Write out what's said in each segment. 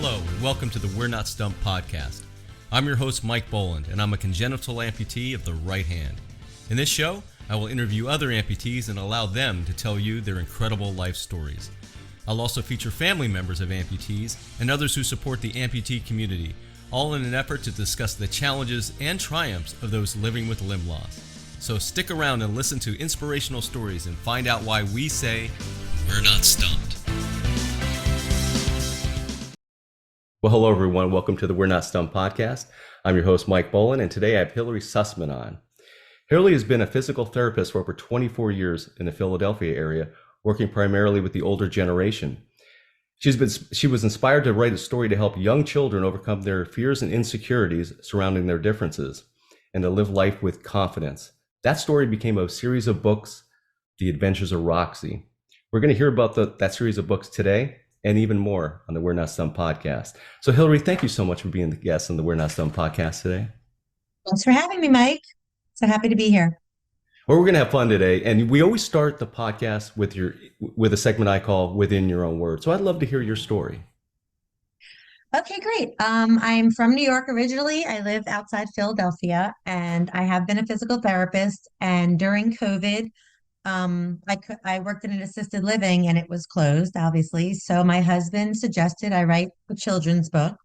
Hello, and welcome to the We're Not Stumped podcast. I'm your host, Mike Boland, and I'm a congenital amputee of the right hand. In this show, I will interview other amputees and allow them to tell you their incredible life stories. I'll also feature family members of amputees and others who support the amputee community, all in an effort to discuss the challenges and triumphs of those living with limb loss. So stick around and listen to inspirational stories and find out why we say, we're not stumped. Well, hello everyone. Welcome to the We're Not Stumped podcast. I'm your host, Mike Boland, and today I have Hillary Sussman on. Hillary has been a physical therapist for over 24 years in the Philadelphia area, working primarily with the older generation. She was inspired to write a story to help young children overcome their fears and insecurities surrounding their differences and to live life with confidence. That story became a series of books, The Adventures of Roxy. We're going to hear about that series of books today and even more on the We're Not Stumped podcast. So Hillary, thank you so much for being the guest on the We're Not Stumped podcast today. Thanks for having me, Mike. So happy to be here. Well, we're going to have fun today. And we always start the podcast with a segment I call Within Your Own Words. So I'd love to hear your story. Okay, great. I'm from New York originally. I live outside Philadelphia, and I have been a physical therapist. And during COVID, I worked in an assisted living and it was closed, obviously. So my husband suggested I write a children's book.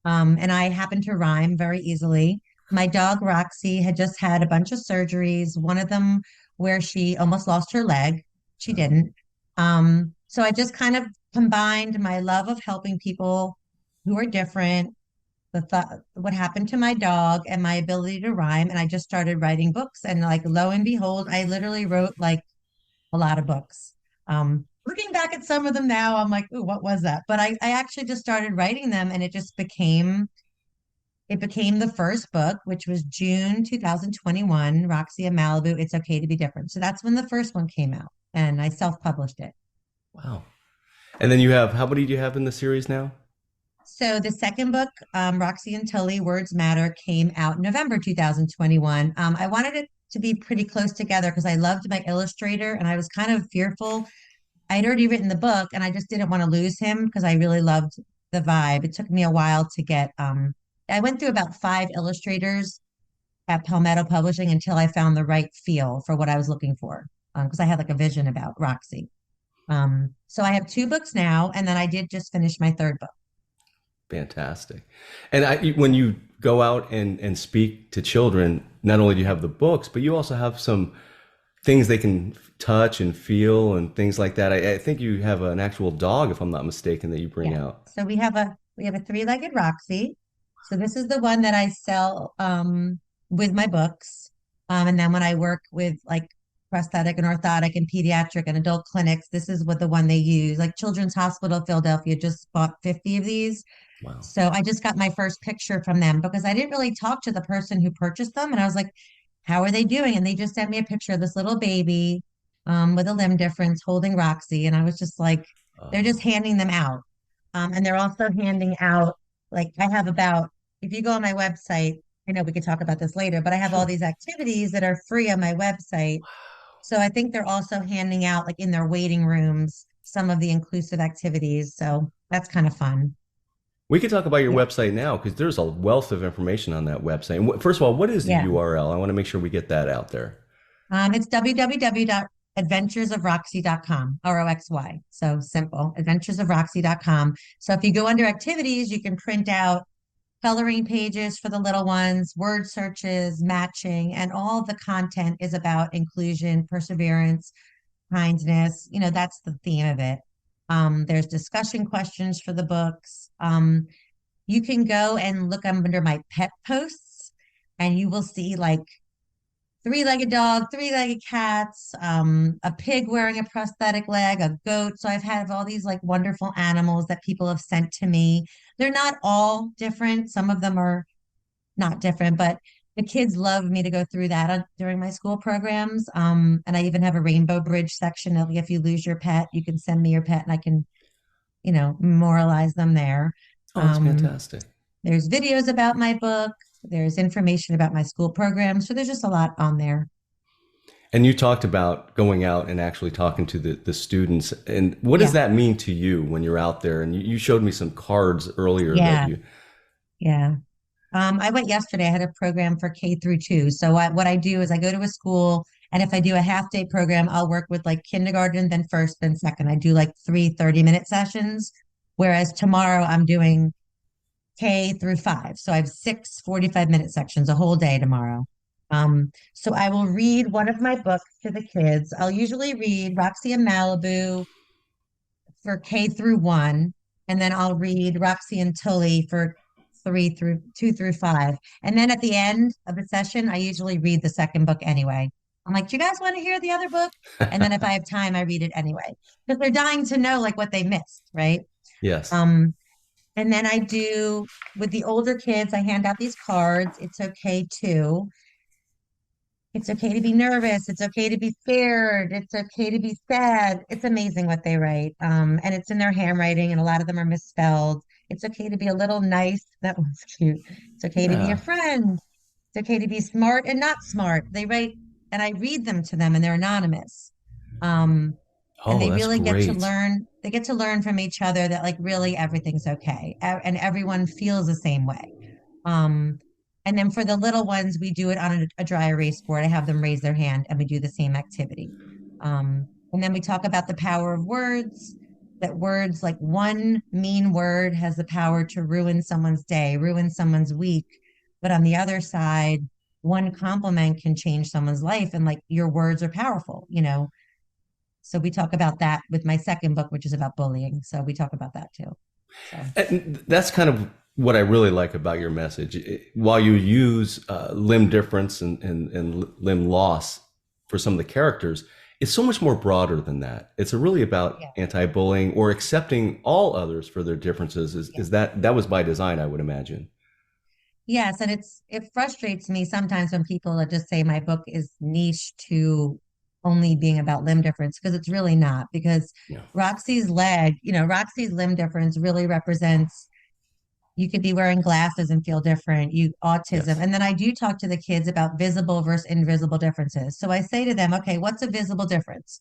And I happen to rhyme very easily. My dog Roxy had just had a bunch of surgeries, one of them where she almost lost her leg. She didn't. So I just kind of combined my love of helping people who are different, the thought what happened to my dog and my ability to rhyme. And I just started writing books. And like lo and behold, I literally wrote like a lot of books. Looking back at some of them now, I'm like, ooh, what was that? But I actually just started writing them and it became the first book, which was June 2021, Roxy and Maliboo, It's Okay to Be Different. So that's when the first one came out and I self-published it. Wow. And then how many do you have in the series now? So the second book, Roxy and Tully, Words Matter, came out in November 2021. I wanted it to be pretty close together because I loved my illustrator and I was kind of fearful. I had already written the book and I just didn't want to lose him because I really loved the vibe. It took me a while to get, I went through about 5 illustrators at Palmetto Publishing until I found the right feel for what I was looking for because I had like a vision about Roxy. So I have 2 books now, and then I did just finish my third book. Fantastic. And when you go out and speak to children, not only do you have the books, but you also have some things they can touch and feel and things like that. I think you have an actual dog, if I'm not mistaken, that you bring out. So we have a 3-legged Roxy. So this is the one that I sell with my books. And then when I work with like prosthetic and orthotic and pediatric and adult clinics, this is what the one they use. Like Children's Hospital of Philadelphia just bought 50 of these. Wow. So I just got my first picture from them because I didn't really talk to the person who purchased them. And I was like, how are they doing? And they just sent me a picture of this little baby with a limb difference holding Roxy. And I was just like, they're just handing them out. And they're also handing out, like I have about, if you go on my website, I know we could talk about this later, but I have all these activities that are free on my website. So I think they're also handing out, like in their waiting rooms, some of the inclusive activities. So that's kind of fun. We could talk about your Yeah. website now because there's a wealth of information on that website. And first of all, what is the Yeah. URL? I want to make sure we get that out there. It's www.adventuresofroxy.com, Roxy. So simple, adventuresofroxy.com. So if you go under activities, you can print out coloring pages for the little ones, word searches, matching, and all the content is about inclusion, perseverance, kindness. That's the theme of it. There's discussion questions for the books. You can go and look under my pet posts, and you will see like 3-legged dog, 3-legged cats, a pig wearing a prosthetic leg, a goat. So I've had all these like wonderful animals that people have sent to me. They're not all different. Some of them are not different, but the kids love me to go through that during my school programs. And I even have a rainbow bridge section of if you lose your pet, you can send me your pet and I can, memorialize them there. Oh, that's Um, fantastic. there's videos about my book. There's information about my school program. So there's just a lot on there. And you talked about going out and actually talking to the students. And what does Yeah. that mean to you when you're out there? And you showed me some cards earlier that Yeah. you, Yeah. I went yesterday. I had a program for K through 2. So what I do is I go to a school, and if I do a half day program, I'll work with like kindergarten, then first, then second. I do like 3 30-minute sessions. Whereas tomorrow I'm doing K through 5. So I have 6 45-minute sections, a whole day tomorrow. So I will read one of my books to the kids. I'll usually read Roxy and Maliboo for K through 1, and then I'll read Roxy and Tully for 2 through 5. And then at the end of the session, I usually read the second book anyway. I'm like, do you guys want to hear the other book? And then if I have time, I read it anyway because they're dying to know like what they missed, right? yes. Um, and then I do with the older kids, I hand out these cards. It's okay to. It's okay to be nervous. It's okay to be scared. It's okay to be sad. It's amazing what they write. And it's in their handwriting, and a lot of them are misspelled. It's okay to be a little nice. That one's cute. It's okay to be a Yeah. friend. It's okay to be smart and not smart. They write, and I read them to them, and they're anonymous. Um, and Oh, they that's really get to great. learn. They get to learn from each other that like really everything's okay, and everyone feels the same way. Um, and then for the little ones, we do it on a dry erase board. I have them raise their hand and we do the same activity. And then we talk about the power of words, that words, like one mean word has the power to ruin someone's day, ruin someone's week. But on the other side, one compliment can change someone's life. And like your words are powerful, you know? So we talk about that with my second book, which is about bullying. So we talk about that too. So And that's kind of what I really like about your message. While you use limb difference and limb loss for some of the characters, it's so much more broader than that. It's really about yeah. anti-bullying or accepting all others for their differences. Yeah. Is that was by design, I would imagine. Yes, and it frustrates me sometimes when people just say my book is niche to only being about limb difference because it's really not. Because Yeah. Roxy's limb difference really represents you could be wearing glasses and feel different, you autism. Yes. And then I do talk to the kids about visible versus invisible differences. So I say to them, okay, what's a visible difference?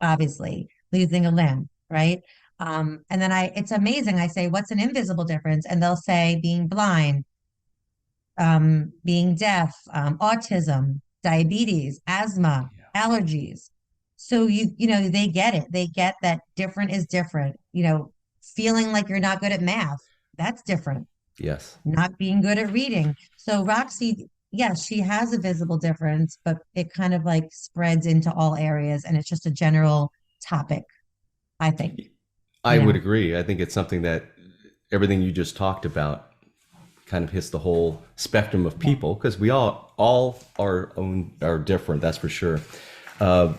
Obviously, losing a limb, right? And then it's amazing. I say, what's an invisible difference? And they'll say being blind, being deaf, autism, diabetes, asthma, allergies. So they get it. They get that different is different. Feeling like you're not good at math, that's different. Yes. Not being good at reading. So Roxy, yes, she has a visible difference, but it kind of like spreads into all areas, and it's just a general topic, I think, I you would know. agree. I think it's something that everything you just talked about kind of hits the whole spectrum of Yeah. people because we all are different. That's for sure. Uh,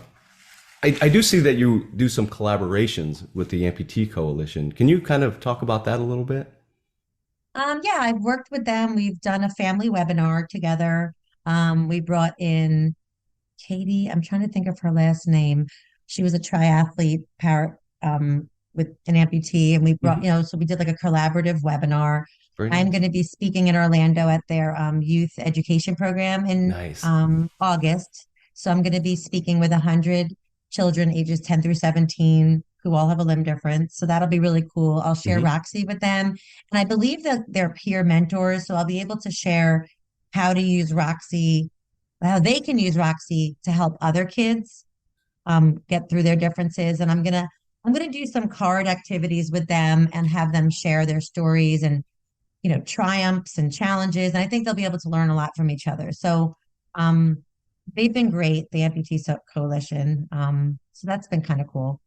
I do see that you do some collaborations with the Amputee Coalition. Can you kind of talk about that a little bit? Yeah, I've worked with them. We've done a family webinar together. We brought in Katie. I'm trying to think of her last name. She was a triathlete with an amputee, and we brought, Hmm. so we did like a collaborative webinar. Very I'm nice. going to be speaking in Orlando at their youth education program in Nice. August. So I'm going to be speaking with 100 children ages 10 through 17 who all have a limb difference. So that'll be really cool. I'll share Hmm. Roxy with them. And I believe that they're peer mentors. So I'll be able to share how to use Roxy, how they can use Roxy to help other kids get through their differences. And I'm gonna do some card activities with them and have them share their stories and triumphs and challenges. And I think they'll be able to learn a lot from each other. So um, they've been great, the Coalition. So that's been kind of cool.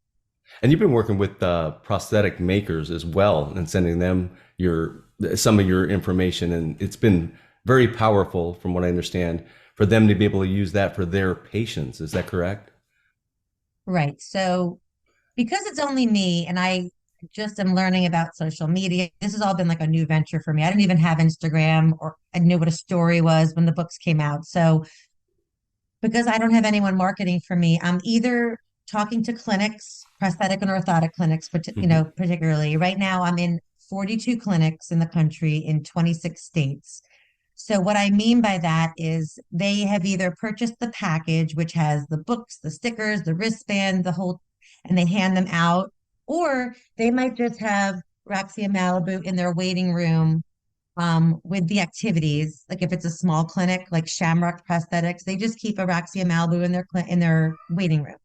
And you've been working with prosthetic makers as well and sending them your some of your information, and it's been very powerful, from what I understand, for them to be able to use that for their patients. Is that correct? Right. So because it's only me and I just am learning about social media, this has all been like a new venture for me. I didn't even have Instagram, or I knew what a story was when the books came out. So because I don't have anyone marketing for me, I'm either talking to clinics, prosthetic and orthotic clinics, Hmm. particularly. Right now, I'm in 42 clinics in the country in 26 states. So what I mean by that is they have either purchased the package, which has the books, the stickers, the wristband, the whole, and they hand them out, or they might just have Roxy and Malibu in their waiting room with the activities. Like if it's a small clinic like Shamrock Prosthetics, they just keep a Roxy and Malibu in in their waiting room.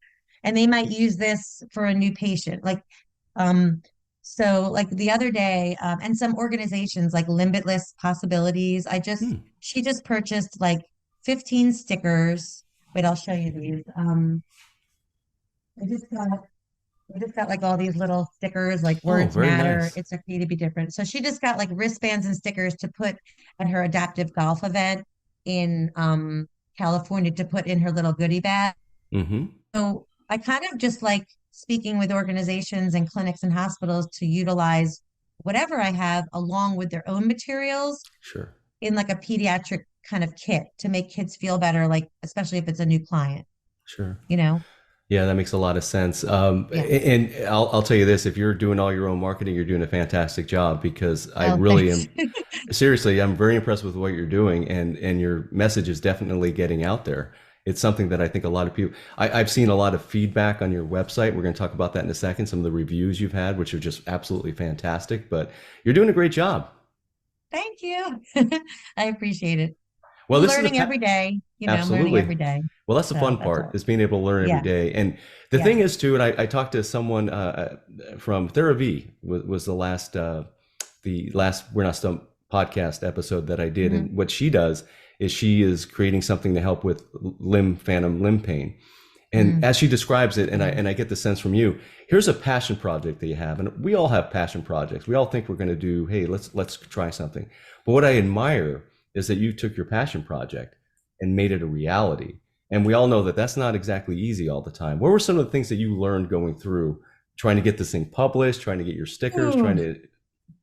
And they might use this for a new patient. Um so like the other day, and some organizations like Limitless Possibilities, Hmm. she just purchased like 15 stickers. Wait, I'll show you these. I just got I just got like all these little stickers, like Oh, words very matter. nice. It's okay to be different. So she just got like wristbands and stickers to put at her adaptive golf event in California to put in her little goodie bag. Mm-hmm. So I kind of just like speaking with organizations and clinics and hospitals to utilize whatever I have along with their own materials Sure. in like a pediatric kind of kit to make kids feel better, like especially if it's a new client, Sure. you know? Yeah, that makes a lot of sense. Yeah. And I'll tell you this, if you're doing all your own marketing, you're doing a fantastic job because I Oh, really thanks. am seriously, I'm very impressed with what you're doing and your message is definitely getting out there. It's something that I think a lot of people, I've seen a lot of feedback on your website. We're going to talk about that in a second, some of the reviews you've had, which are just absolutely fantastic, but you're doing a great job. Thank you. I appreciate it. Well, this is Learning every day, I'm learning absolutely. every day. Well, that's the So fun that's part all. is being able to learn every Yeah. day. And the Yeah. thing is, too, and I talked to someone from TheraV was the last We're Not Stumped podcast episode that I did. Hmm. And what she does is she is creating something to help with phantom limb pain. And Mm, as she describes it, and I yeah. and I get the sense from you, here's a passion project that you have, and we all have passion projects. We all think we're going to do, hey, let's try something. But what I admire is that you took your passion project and made it a reality. And we all know that that's not exactly easy all the time. What were some of the things that you learned going through trying to get this thing published, trying to get your stickers, Ooh, trying to,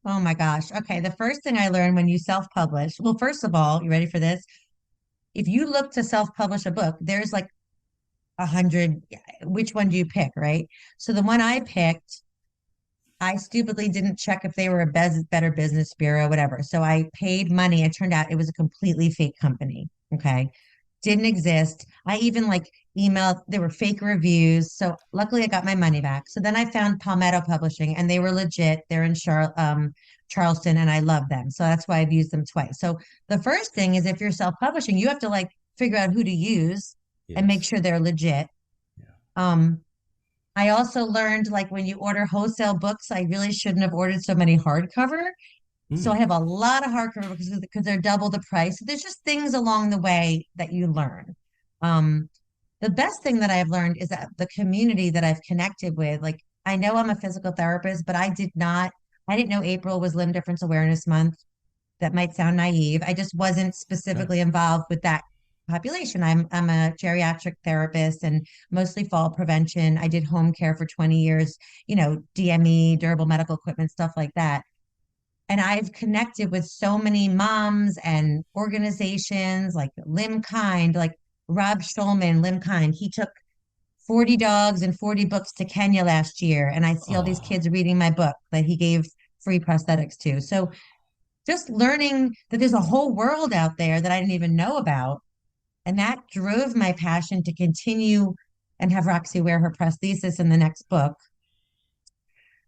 oh my gosh. Okay. The first thing I learned when you self-publish, well, first of all, you ready for this? If you look to self-publish a book, there's like 100. Which one do you pick, right? So the one I picked, I stupidly didn't check if they were a Better Business Bureau, whatever. So I paid money. It turned out it was a completely fake company. Okay. Didn't exist. I even like emailed, there were fake reviews. So luckily I got my money back. So then I found Palmetto Publishing and they were legit. They're in Charleston and I love them. So that's why I've used them twice. So the first thing is if you're self-publishing, you have to like figure out who to use and make yes. sure they're legit. Yeah. Um, I also learned like when you order wholesale books, I really shouldn't have ordered so many hardcover. So I Mm, have a lot of hardcover because they're double the price. So there's just things along the way that you learn. Um, the best thing that I've learned is that the community that I've connected with, like I know I'm a physical therapist, but I didn't know April was Limb Difference Awareness Month. That might sound naive. I just wasn't yeah. specifically involved with that population. I'm a geriatric therapist and mostly fall prevention. I did home care for 20 years, DME, durable medical equipment, stuff like that. And I've connected with so many moms and organizations like Limkind, like Rob Schulman, Limkind. He took 40 dogs and 40 books to Kenya last year. And I see all these Oh, kids reading my book that he gave free prosthetics to. So just learning that there's a whole world out there that I didn't even know about. And that drove my passion to continue and have Roxy wear her prosthesis in the next book.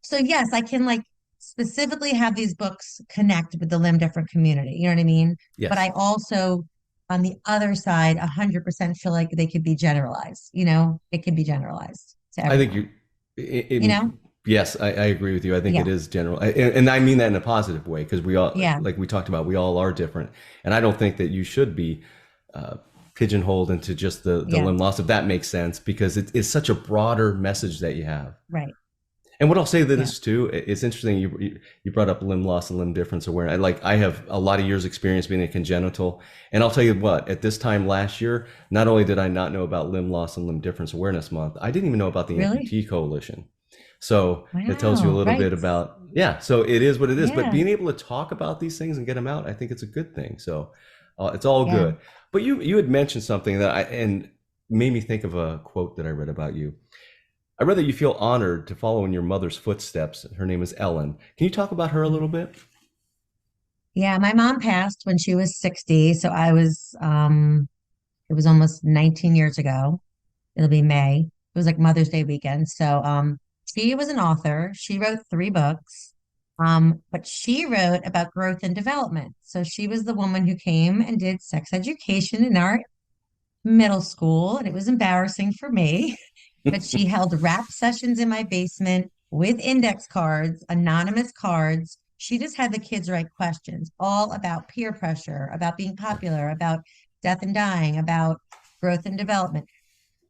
So yes, I can like specifically have these books connect with the limb different community. You know what I mean? But I yes. also, on the other side, 100% feel like they could be generalized. It could be generalized to I think everyone. you, You know? yes, I agree with you. I think it Yeah. is general, and I mean that in a positive way because we all, Yeah. like we talked about, we all are different, and I don't think that you should be uh, pigeonholed into just the Yeah. limb loss, if that makes sense, because it's such a broader message that you have. Right. And what I'll say to Yeah. this too, it's interesting. You brought up limb loss and limb difference awareness. Like I have a lot of years experience being a congenital, and I'll tell you what. At this time last year, not only did I not know about limb loss and limb difference awareness month, I didn't even know about the Really? Amputee Coalition. So it tells you a Wow. little Right. bit about, yeah. So it is what it is. But Yeah. being able to talk about these things and get them out, I think it's a good thing. So it's all Yeah. good. But you had mentioned something that and made me think of a quote that I read about you. I read that you feel honored to follow in your mother's footsteps. Her name is Ellen. Can you talk about her a little bit? Yeah, my mom passed when she was 60, so it was almost 19 years ago. It'll be May. It was like Mother's Day weekend. So she was an author. She wrote three books. But she wrote about growth and development. So she was the woman who came and did sex education in our middle school, and it was embarrassing for me. But she held rap sessions in my basement with index cards, anonymous cards. She just had the kids write questions all about peer pressure, about being popular, about death and dying, about growth and development.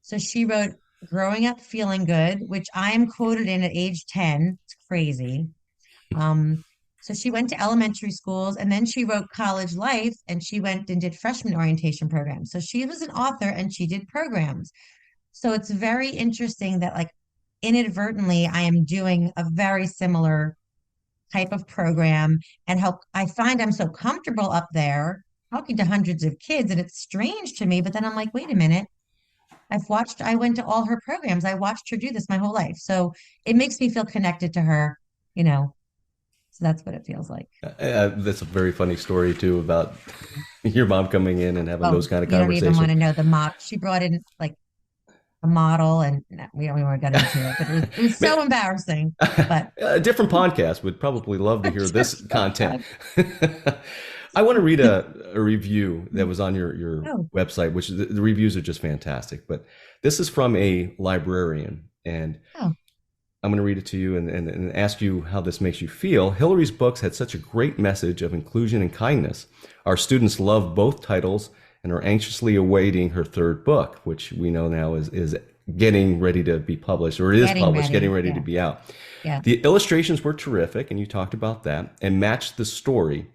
So she wrote Growing Up Feeling Good, which I am quoted in at age 10. It's crazy. Um, so she went to elementary schools and then she wrote College Life and she went and did freshman orientation programs. So she was an author and she did programs. So it's very interesting that, like, inadvertently, I am doing a very similar type of program and how I find I'm so comfortable up there talking to hundreds of kids. And it's strange to me, but then I'm like, wait a minute. I went to all her programs. I watched her do this my whole life. So it makes me feel connected to her, you know. So that's what it feels like. That's a very funny story too about your mom coming in and having Oh, those kind of you don't even want conversations. to know the mod. She brought in like a model, and no, we don't even got into it, but it was so embarrassing. But A different podcast would probably love to hear this content. oh, I want to read a review that was on your website, which the reviews are just fantastic. But this is from a librarian, and oh, I'm going to read it to you and ask you how this makes you feel. Hillary's books had such a great message of inclusion and kindness. Our students love both titles and are anxiously awaiting her third book, which we know now is getting ready to be published, or it is getting published, getting ready. ready to Yeah, be out. yeah. The illustrations were terrific, and you talked about that, and matched the story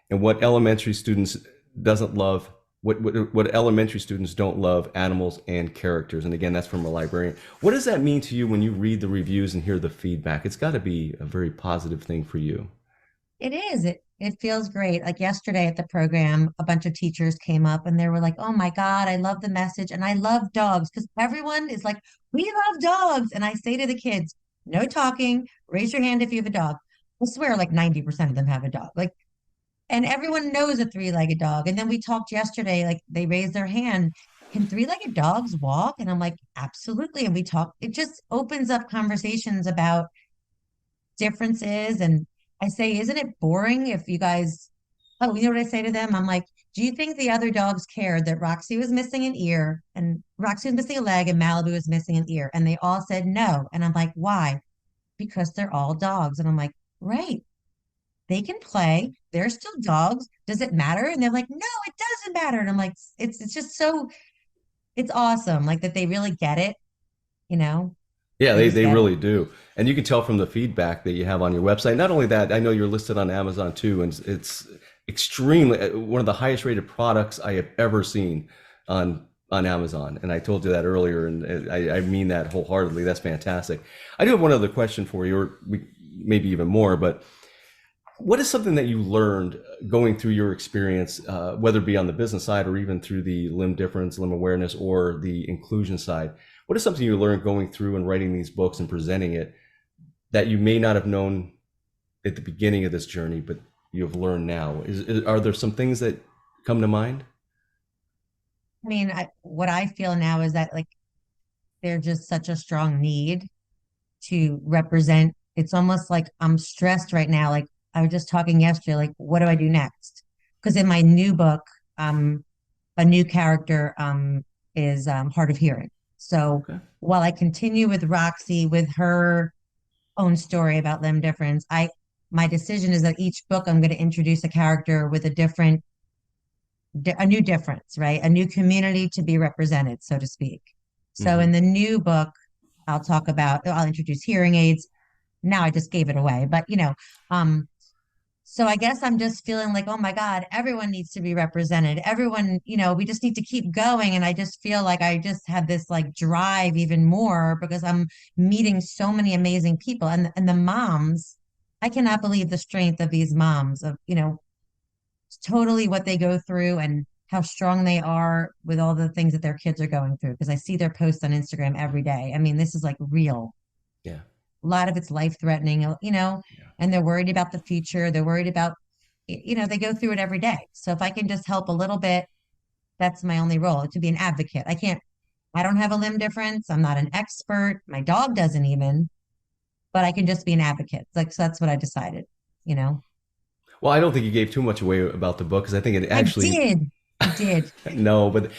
and what elementary students doesn't love, what elementary students don't love, animals and characters. And again, that's from a librarian. What does that mean to you when you read the reviews and hear the feedback? It's got to be a very positive thing for you. It is. It feels great. Like yesterday at the program, a bunch of teachers came up and they were like, "Oh my God, I love the message and I love dogs." Because everyone is like, "We love dogs." And I say to the kids, "No talking. Raise your hand if you have a dog." I swear like 90% of them have a dog. Like, and everyone knows a three-legged dog. And then we talked yesterday, like they raised their hand. Can three-legged dogs walk? And I'm like, absolutely. And we talk, it just opens up conversations about differences. And I say, isn't it boring if you guys, oh, you know what I say to them? I'm like, do you think the other dogs cared that Roxy was missing an ear and Roxy was missing a leg and Malibu was missing an ear? And they all said no. And I'm like, why? Because they're all dogs. And I'm like, right. They can play. They're still dogs. Does it matter? And they're like, no, it doesn't matter. And I'm like, it's just so, it's awesome. Like that they really get it, you know? Yeah, They just they get it. really do. And you can tell from the feedback that you have on your website. Not only that, I know you're listed on Amazon too, and it's extremely one of the highest rated products I have ever seen on Amazon. And I told you that earlier, and I mean that wholeheartedly. That's fantastic. I do have one other question for you, or maybe even more, but what is something that you learned going through your experience, whether it be on the business side or even through the limb difference, limb awareness, or the inclusion side? What is something you learned going through and writing these books and presenting it that you may not have known at the beginning of this journey, but you have learned now? Are there some things that come to mind? I mean, what I feel now is that like there's just such a strong need to represent. It's almost like I'm stressed right now. Like I was just talking yesterday, like, what do I do next? Because in my new book, a new character is hard of hearing. So Okay. while I continue with Roxy with her own story about limb difference, I my decision is that each book I'm going to introduce a character with a new difference, right? A new community to be represented, so to speak. So Mm-hmm. in the new book, I'll introduce hearing aids. Now I just gave it away, but um, so I guess I'm just feeling like, oh my God, everyone needs to be represented. Everyone, we just need to keep going. And I just feel like I just have this like drive even more because I'm meeting so many amazing people and the moms, I cannot believe the strength of these moms of, totally what they go through and how strong they are with all the things that their kids are going through. Because I see their posts on Instagram every day. I mean, this is like real. Yeah. A lot of it's life threatening, Yeah. and they're worried about the future. They're worried about, they go through it every day. So if I can just help a little bit, that's my only role, to be an advocate. I don't have a limb difference. I'm not an expert. My dog doesn't even, but I can just be an advocate. Like, so that's what I decided, you know. Well, I don't think you gave too much away about the book because I think it I actually did. I did. no, but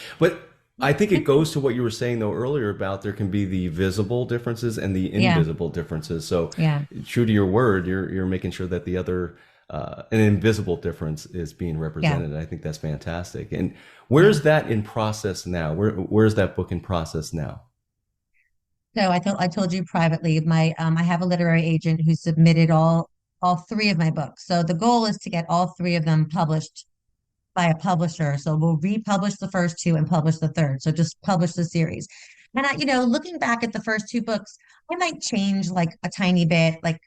I think it goes to what you were saying though earlier about there can be the visible differences and the Yeah. invisible differences. So Yeah. true to your word, you're making sure that the other an invisible difference is being Yeah. represented. I think that's fantastic. And Yeah. where's that in process now? Where's that book in process now? So I told you privately, I have a literary agent who submitted all three of my books. So the goal is to get all three of them published by a publisher. So we'll republish the first two and publish the third. So just publish the series. And looking back at the first two books, I might change like a tiny bit, like a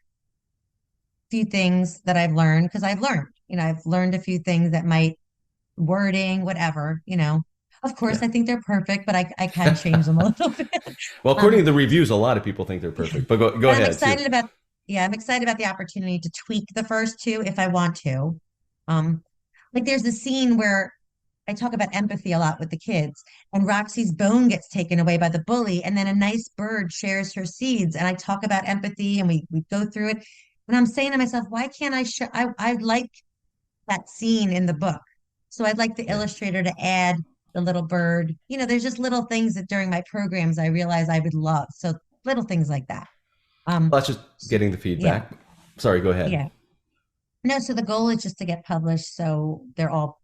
few things that I've learned because I've learned a few things that might wording, whatever, Of course, Yeah. I think they're perfect, but I can change them a little bit. Well, according Um, to the reviews, a lot of people think they're perfect. But go but I'm ahead. See. excited about, yeah, I'm excited about the opportunity to tweak the first two if I want to. Um, like there's a scene where I talk about empathy a lot with the kids, and Roxy's bone gets taken away by the bully, and then a nice bird shares her seeds. And I talk about empathy, and we go through it. And I'm saying to myself, why can't I show? I like that scene in the book, so I'd like the Yeah. illustrator to add the little bird. There's just little things that during my programs I realize I would love. So little things like that. Um, Well, that's just getting the yeah, feedback. Sorry, go ahead. yeah. No, so the goal is just to get published, so they're all,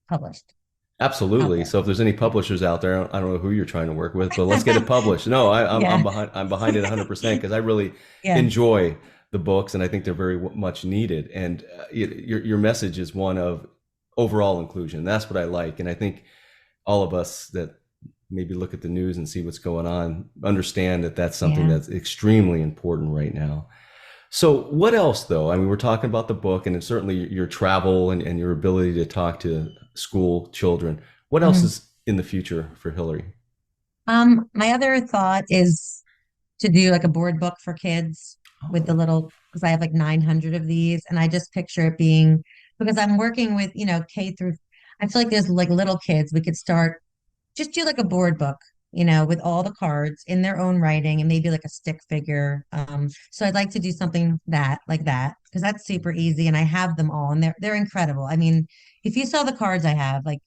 published out Absolutely. there. So if there's any publishers out there, I don't know who you're trying to work with, but let's get it published. No, I'm Yeah, behind. I'm behind it 100% because I really yeah, enjoy the books and I think they're very much needed. And your message is one of overall inclusion. That's what I like, and I think all of us that maybe look at the news and see what's going on understand that that's something yeah. that's extremely important right now. So what else though? I mean, we're talking about the book and it's certainly your travel and your ability to talk to school children. What else Mhm. is in the future for Hillary? My other thought is to do like a board book for kids with the Oh, little, because I have like 900 of these, and I just picture it being, because I'm working with, K through, I feel like there's like little kids, we could start, just do like a board book, with all the cards in their own writing and maybe like a stick figure. So I'd like to do something like that, because that's super easy and I have them all and they're incredible. I mean, if you saw the cards I have, like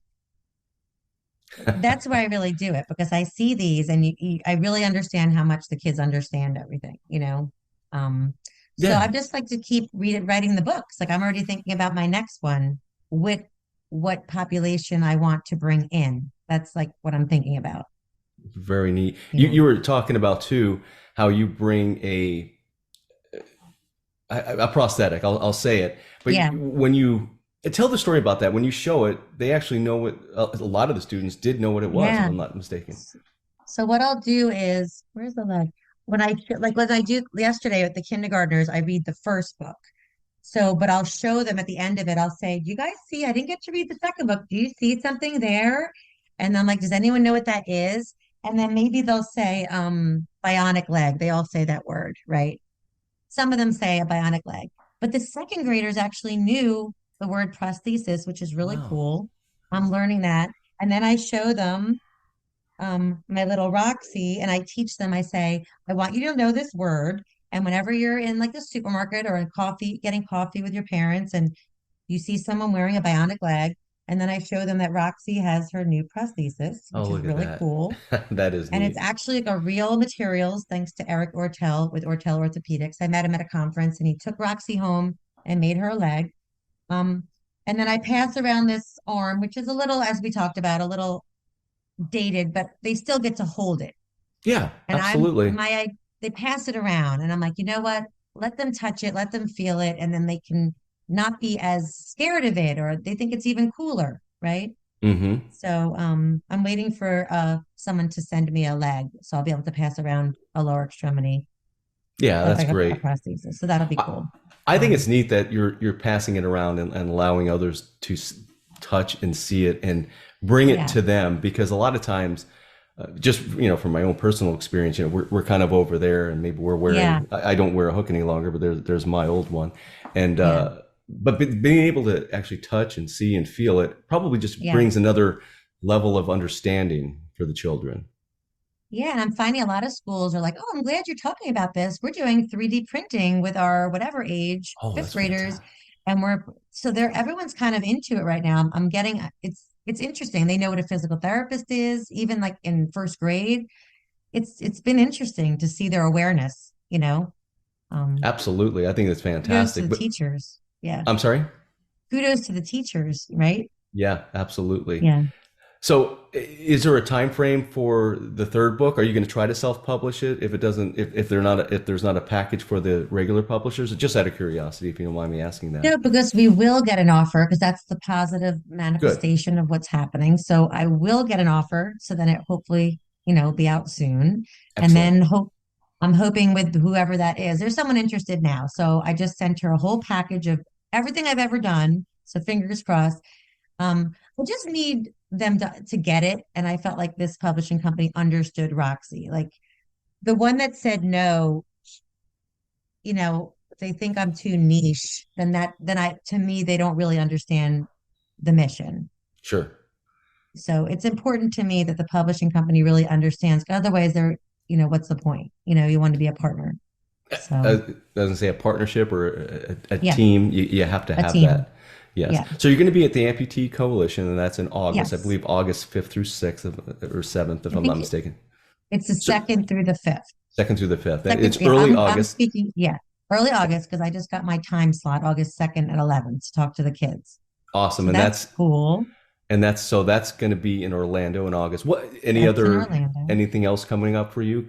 that's where I really do it because I see these and I really understand how much the kids understand everything. Um, so I yeah. just like to keep writing the books. Like I'm already thinking about my next one with what population I want to bring in. That's like what I'm thinking about, Very neat. you You know. were talking about too how you bring a prosthetic. I'll say it, but Yeah. when you tell the story about that, when you show it, they actually know what a lot of the students did know what it was, if Yeah. I'm not mistaken. So what I'll do is, where's the leg? When I do yesterday with the kindergartners, I read the first book. So, but I'll show them at the end of it. I'll say, "Do you guys see? I didn't get to read the second book. Do you see something there?" And I'm like, "Does anyone know what that is?" And then maybe they'll say, bionic leg. They all say that word, right? Some of them say a bionic leg, but the second graders actually knew the word prosthesis, which is really Wow. cool. I'm learning that. And then I show them my little Roxy and I teach them, I say, I want you to know this word. And whenever you're in like the supermarket or in getting coffee with your parents and you see someone wearing a bionic leg, and then I show them that Roxy has her new prosthesis, Oh, which is look at really that. cool. That is And it's neat. actually like a real materials, thanks to Eric Ortel with Ortel Orthopedics. I met him at a conference and he took Roxy home and made her a leg. Um, and then I pass around this arm, which is a little, as we talked about, a little dated, but they still get to hold it. Yeah, And absolutely. they pass it around and I'm like, you know what? Let them touch it, let them feel it, and then they can not be as scared of it or they think it's even cooler, right? Hmm. So I'm waiting for someone to send me a leg so I'll be able to pass around a lower extremity, Yeah, that's like a great. prosthesis. So that'll be I, cool. I think it's Um, neat that you're passing it around and allowing others to touch and see it and bring it yeah, to them because a lot of times just from my own personal experience, we're kind of over there, and maybe we're yeah, wearing. I don't wear a hook any longer, but there's my old one, and yeah. but being able to actually touch and see and feel it probably just Yeah. brings another level of understanding for the children. Yeah, and I'm finding a lot of schools are like, "Oh, I'm glad you're talking about this. We're doing 3D printing with our whatever age, Oh, fifth that's graders." fantastic. And we're so they're everyone's kind of into it right now. I'm getting it's interesting. They know what a physical therapist is, even like in first grade. It's been interesting to see their awareness, you know. Um, Absolutely. I think that's Kudos to fantastic. the But teachers. Yeah. I'm sorry? Kudos to the teachers, right? Yeah, absolutely. Yeah. So, is there a time frame for the third book? Are you going to try to self-publish it if it doesn't, if they're not, if there's not a package for the regular publishers? Just out of curiosity, if you don't mind me asking that. No, because we will get an offer because that's the positive Good. manifestation of what's happening. So I will get an offer. So then it hopefully, be out soon. And Excellent. then I'm hoping with whoever that is, there's someone interested now. So I just sent her a whole package of everything I've ever done. So fingers crossed. I just need them to get it. And I felt like this publishing company understood Roxy. Like the one that said no, if they think I'm too niche, then to me, they don't really understand the mission. Sure. So it's important to me that the publishing company really understands. Otherwise, what's the point? You want to be a partner. So Doesn't say a partnership or a yeah, team. You have to a have team. that. Yes. Yeah. So you're going to be at the Amputee Coalition, and that's in August. I Yes. believe August 5th through 6th or 7th, if I I'm not think mistaken. it's the So second through the fifth. second through the 5th. Second, It's yeah, early I'm August. speaking, yeah, early August because I just got my time slot, August 2nd at 11 to talk to the kids. Awesome. So that's cool. So that's going to be in Orlando in August. What, That's in Orlando. anything else coming up for you?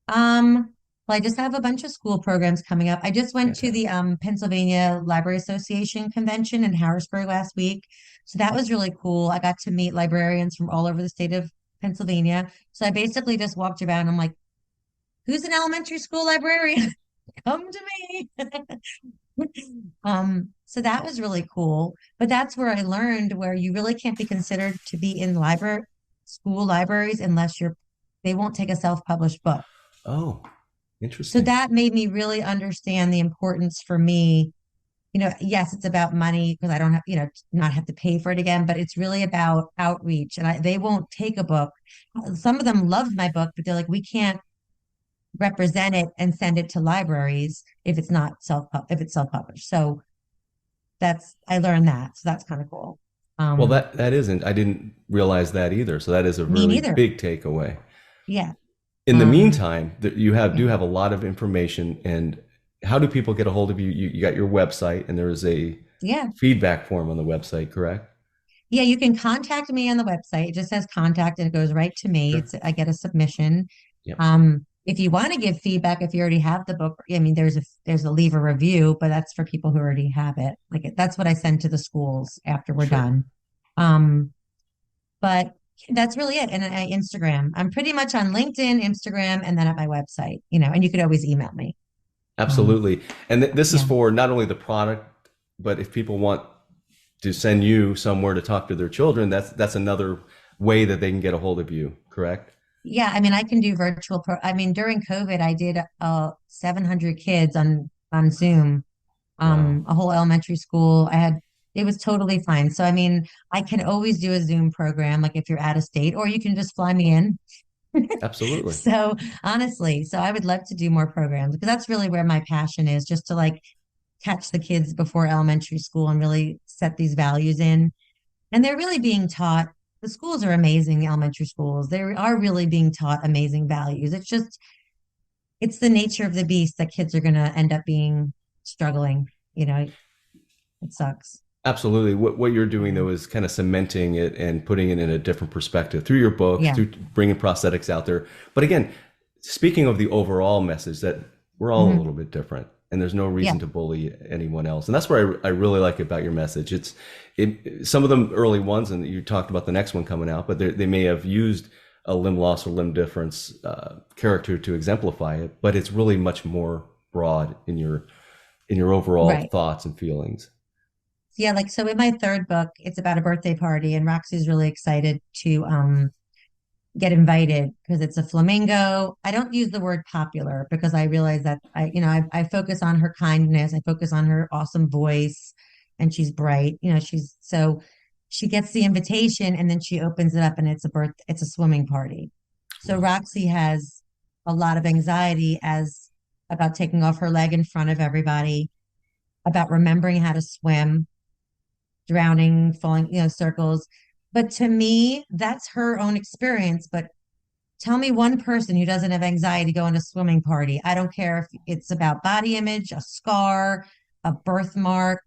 Well, I just have a bunch of school programs coming up. I just went to the Fantastic. Pennsylvania Library Association convention in Harrisburg last week. So that was really cool. I got to meet librarians from all over the state of Pennsylvania. So I basically just walked around. I'm like, who's an elementary school librarian? Come to me. So that was really cool. But that's where I learned where you really can't be considered to be in school libraries unless they won't take a self-published book. Oh, So interesting. that made me really understand the importance for me. Yes, it's about money because I don't have, not have to pay for it again, but it's really about outreach. And they won't take a book. Some of them loved my book, but they're like, we can't represent it and send it to libraries if it's self-published. So I learned that. So that's kind of cool. Well, Um, that isn't, I didn't realize that either. So that is a Me really neither. big takeaway. Yeah. In the Um, meantime, yeah. do have a lot of information. And how do people get a hold of you? You got your website, and there is a Yeah. feedback form on the website, correct? Yeah, you can contact me on the website. It just says contact and it goes right to me. Sure. I get a submission. Yep. If you want to give feedback, if you already have the book, I mean, there's a leave a review, but that's for people who already have it. That's what I send to the schools after we're Sure. done. Um, but that's really it. And Instagram. I'm pretty much on LinkedIn, Instagram, and then at my website, and you could always email me. Um, Absolutely. And this is yeah. for not only the product, but if people want to send you somewhere to talk to their children, that's another way that they can get a hold of you, correct? Yeah, I mean, I can do I mean, during COVID, I did 700 kids on Zoom, Wow. a whole elementary school. It was totally fine. So, I mean, I can always do a Zoom program, like if you're out of state, or you can just fly me in. Absolutely. So, honestly, so I would love to do more programs because that's really where my passion is, just to like catch the kids before elementary school and really set these values in. And they're really being taught. The schools are amazing, the elementary schools. They are really being taught amazing values. It's the nature of the beast that kids are going to end up being struggling. It sucks. Absolutely. What you're doing Yeah. though is kind of cementing it and putting it in a different perspective through your books, Yeah. through bringing prosthetics out there. But again, speaking of the overall message that we're all a Hmm. little bit different and there's no Yeah. reason to bully anyone else. And that's what I really like about your message. Some of them early ones, and you talked about the next one coming out, but they may have used a limb loss or limb difference character to exemplify it, but it's really much more broad in your overall Right. thoughts and feelings. Yeah. Like, so in my third book, it's about a birthday party, and Roxy's really excited to get invited because it's a flamingo. I don't use the word popular because I realize that I focus on her kindness. I focus on her awesome voice. and she's bright. So she gets the invitation and then she opens it up and it's a swimming party. So Wow. Roxy has a lot of anxiety as about taking off her leg in front of everybody, about remembering how to swim, drowning, falling, circles. But to me, that's her own experience. But tell me one person who doesn't have anxiety going to a swimming party. I don't care if it's about body image, a scar, a birthmark,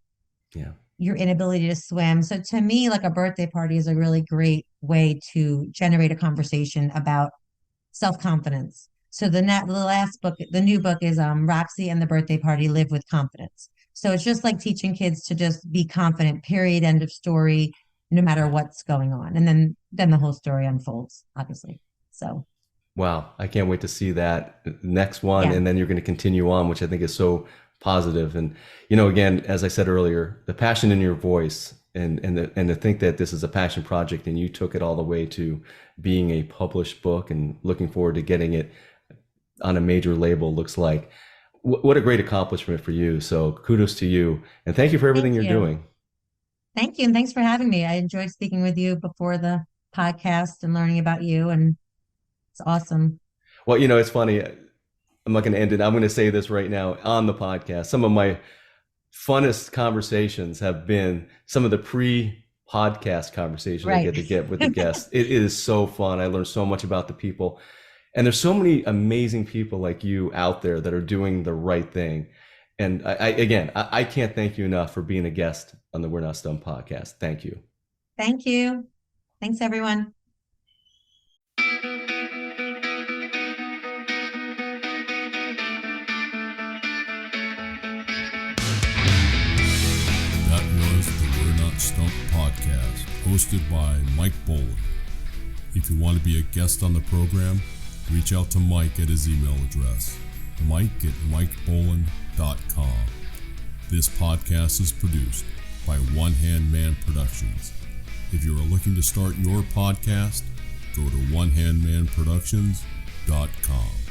Yeah. your inability to swim. So to me, like a birthday party is a really great way to generate a conversation about self-confidence. So the last book, the new book is Roxy and the Birthday Party Live with Confidence. So it's just like teaching kids to just be confident, period, end of story, no matter Yeah. what's going on. And then the whole story unfolds, obviously. So Wow. I can't wait to see that next one. yeah, And then you're going to continue on, which I think is so positive. And, again, as I said earlier, the passion in your voice and to think that this is a passion project and you took it all the way to being a published book and looking forward to getting it on a major label looks like. What a great accomplishment for you. So kudos to you. And thank you for everything thank you're you. doing. Thank you. And thanks for having me. I enjoyed speaking with you before the podcast and learning about you. And it's awesome. Well, it's funny. I'm not going to end it. I'm going to say this right now on the podcast. Some of my funnest conversations have been some of the pre-podcast conversations I Right. get with the guests. It is so fun. I learned so much about the people. And there's so many amazing people like you out there that are doing the right thing. And I can't thank you enough for being a guest on the We're Not Stumped podcast. Thank you. Thank you. Thanks, everyone. That was the We're Not Stumped podcast, hosted by Mike Boland. If you want to be a guest on the program, reach out to Mike at his email address, mike@mikeboland.com. This podcast is produced by One Hand Man Productions. If you are looking to start your podcast, go to onehandmanproductions.com.